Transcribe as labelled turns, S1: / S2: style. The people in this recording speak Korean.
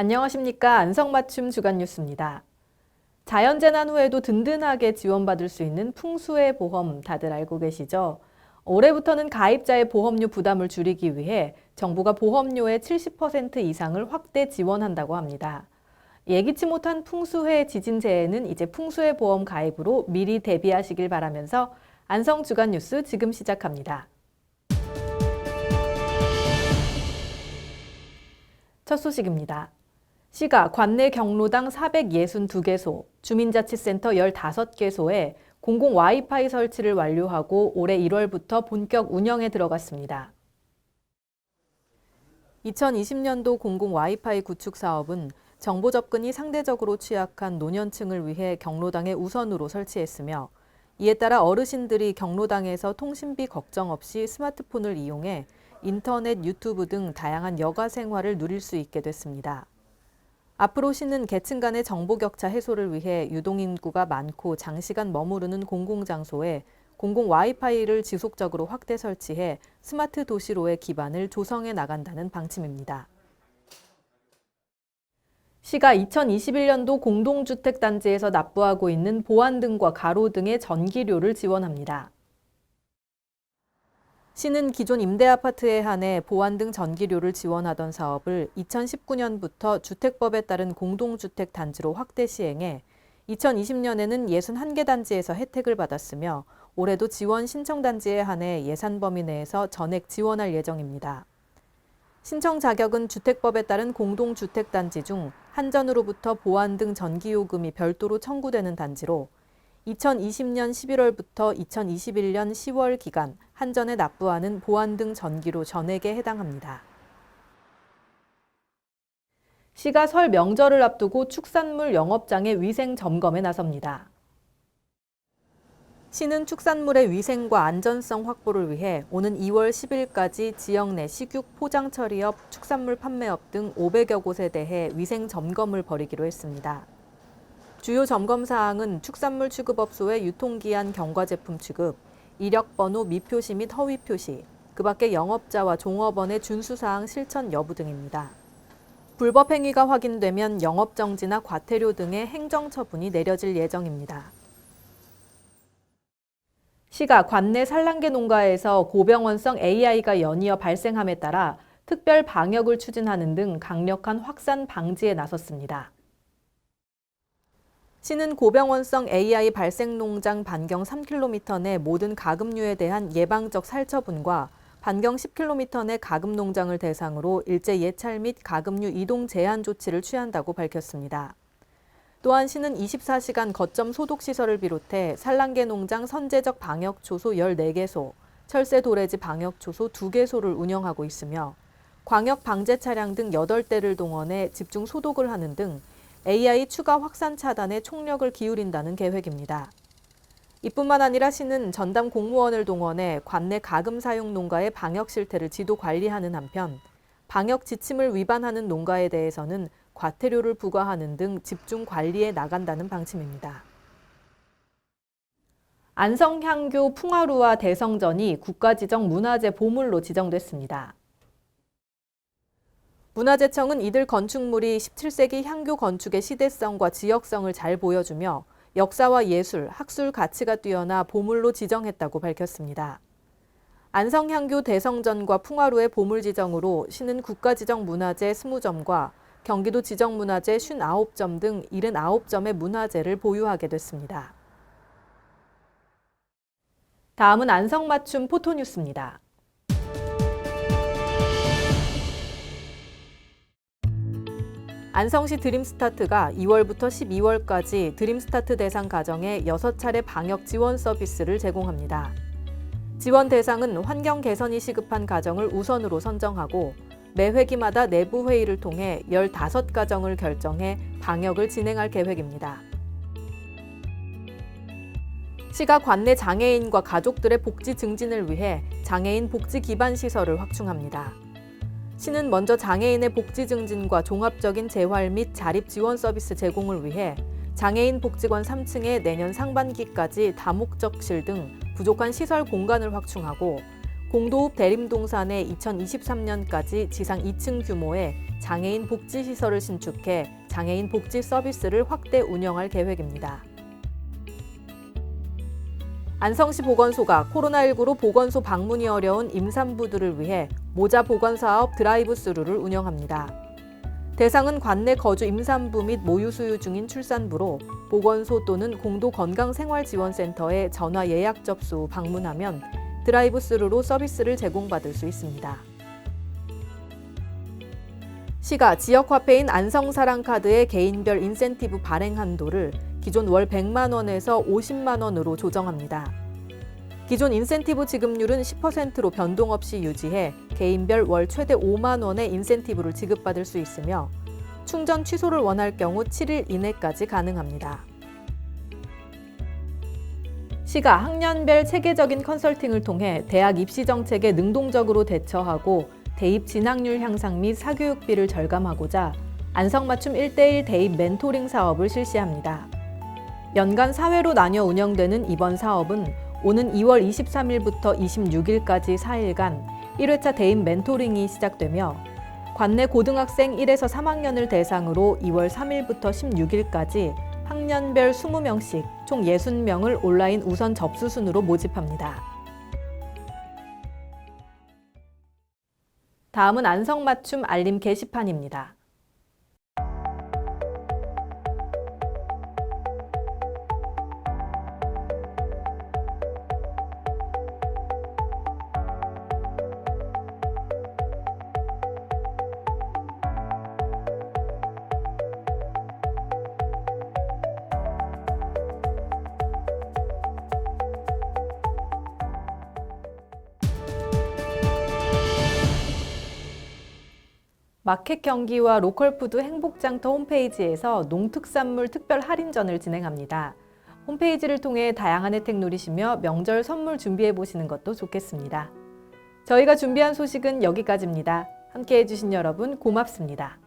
S1: 안녕하십니까. 안성맞춤 주간뉴스입니다. 자연재난 후에도 든든하게 지원받을 수 있는 풍수해 보험 다들 알고 계시죠? 올해부터는 가입자의 보험료 부담을 줄이기 위해 정부가 보험료의 70% 이상을 확대 지원한다고 합니다. 예기치 못한 풍수해 지진재해는 이제 풍수해 보험 가입으로 미리 대비하시길 바라면서 안성 주간뉴스 지금 시작합니다. 첫 소식입니다. 시가 관내 경로당 462개소, 주민자치센터 15개소에 공공 와이파이 설치를 완료하고 올해 1월부터 본격 운영에 들어갔습니다. 2020년도 공공 와이파이 구축 사업은 정보 접근이 상대적으로 취약한 노년층을 위해 경로당에 우선으로 설치했으며 이에 따라 어르신들이 경로당에서 통신비 걱정 없이 스마트폰을 이용해 인터넷, 유튜브 등 다양한 여가 생활을 누릴 수 있게 됐습니다. 앞으로 시는 계층 간의 정보 격차 해소를 위해 유동인구가 많고 장시간 머무르는 공공장소에 공공 와이파이를 지속적으로 확대 설치해 스마트 도시로의 기반을 조성해 나간다는 방침입니다. 시가 2021년도 공동주택단지에서 납부하고 있는 보안등과 가로 등의 전기료를 지원합니다. 시는 기존 임대아파트에 한해 보안등 전기료를 지원하던 사업을 2019년부터 주택법에 따른 공동주택 단지로 확대 시행해 2020년에는 61개 단지에서 혜택을 받았으며 올해도 지원 신청 단지에 한해 예산 범위 내에서 전액 지원할 예정입니다. 신청 자격은 주택법에 따른 공동주택 단지 중 한전으로부터 보안등 전기요금이 별도로 청구되는 단지로 2020년 11월부터 2021년 10월 기간 한전에 납부하는 보안등 전기료 전액에 해당합니다. 시가 설 명절을 앞두고 축산물 영업장의 위생 점검에 나섭니다. 시는 축산물의 위생과 안전성 확보를 위해 오는 2월 10일까지 지역 내 식육 포장 처리업, 축산물 판매업 등 500여 곳에 대해 위생 점검을 벌이기로 했습니다. 주요 점검 사항은 축산물 취급업소의 유통기한 경과 제품 취급, 이력번호 미표시 및 허위 표시, 그 밖에 영업자와 종업원의 준수사항 실천 여부 등입니다. 불법 행위가 확인되면 영업정지나 과태료 등의 행정처분이 내려질 예정입니다. 시가 관내 산란계 농가에서 고병원성 AI가 연이어 발생함에 따라 특별 방역을 추진하는 등 강력한 확산 방지에 나섰습니다. 시는 고병원성 AI 발생 농장 반경 3km 내 모든 가금류에 대한 예방적 살처분과 반경 10km 내 가금 농장을 대상으로 일제 예찰 및 가금류 이동 제한 조치를 취한다고 밝혔습니다. 또한 시는 24시간 거점 소독시설을 비롯해 산란계 농장 선제적 방역초소 14개소, 철새 도래지 방역초소 2개소를 운영하고 있으며 광역 방제 차량 등 8대를 동원해 집중 소독을 하는 등 AI 추가 확산 차단에 총력을 기울인다는 계획입니다. 이뿐만 아니라 시는 전담 공무원을 동원해 관내 가금 사용 농가의 방역 실태를 지도 관리하는 한편 방역 지침을 위반하는 농가에 대해서는 과태료를 부과하는 등 집중 관리에 나간다는 방침입니다. 안성향교 풍화루와 대성전이 국가지정 문화재 보물로 지정됐습니다. 문화재청은 이들 건축물이 17세기 향교 건축의 시대성과 지역성을 잘 보여주며 역사와 예술, 학술 가치가 뛰어나 보물로 지정했다고 밝혔습니다. 안성향교 대성전과 풍화루의 보물 지정으로 시는 국가지정 문화재 20점과 경기도 지정문화재 59점 등 79점의 문화재를 보유하게 됐습니다. 다음은 안성맞춤 포토뉴스입니다. 안성시 드림스타트가 2월부터 12월까지 드림스타트 대상 가정에 6차례 방역 지원 서비스를 제공합니다. 지원 대상은 환경 개선이 시급한 가정을 우선으로 선정하고 매 회기마다 내부 회의를 통해 15가정을 결정해 방역을 진행할 계획입니다. 시가 관내 장애인과 가족들의 복지 증진을 위해 장애인 복지 기반 시설을 확충합니다. 시는 먼저 장애인의 복지 증진과 종합적인 재활 및 자립 지원 서비스 제공을 위해 장애인 복지관 3층에 내년 상반기까지 다목적실 등 부족한 시설 공간을 확충하고 공도읍 대림동산에 2023년까지 지상 2층 규모의 장애인 복지시설을 신축해 장애인 복지 서비스를 확대 운영할 계획입니다. 안성시 보건소가 코로나19로 보건소 방문이 어려운 임산부들을 위해 모자 보건 사업 드라이브 스루를 운영합니다. 대상은 관내 거주 임산부 및 모유 수유 중인 출산부로 보건소 또는 공도 건강생활지원센터에 전화 예약 접수 후 방문하면 드라이브 스루로 서비스를 제공받을 수 있습니다. 시가 지역화폐인 안성사랑카드의 개인별 인센티브 발행 한도를 기존 월 100만 원에서 50만 원으로 조정합니다. 기존 인센티브 지급률은 10%로 변동 없이 유지해 개인별 월 최대 5만 원의 인센티브를 지급받을 수 있으며 충전 취소를 원할 경우 7일 이내까지 가능합니다. 시가 학년별 체계적인 컨설팅을 통해 대학 입시 정책에 능동적으로 대처하고 대입 진학률 향상 및 사교육비를 절감하고자 안성맞춤 1:1 대입 멘토링 사업을 실시합니다. 연간 4회로 나뉘어 운영되는 이번 사업은 오는 2월 23일부터 26일까지 4일간 1회차 대입 멘토링이 시작되며 관내 고등학생 1에서 3학년을 대상으로 2월 3일부터 16일까지 학년별 20명씩 총 60명을 온라인 우선 접수 순으로 모집합니다. 다음은 안성맞춤 알림 게시판입니다. 마켓 경기와 로컬푸드 행복장터 홈페이지에서 농특산물 특별 할인전을 진행합니다. 홈페이지를 통해 다양한 혜택 누리시며 명절 선물 준비해 보시는 것도 좋겠습니다. 저희가 준비한 소식은 여기까지입니다. 함께해 주신 여러분 고맙습니다.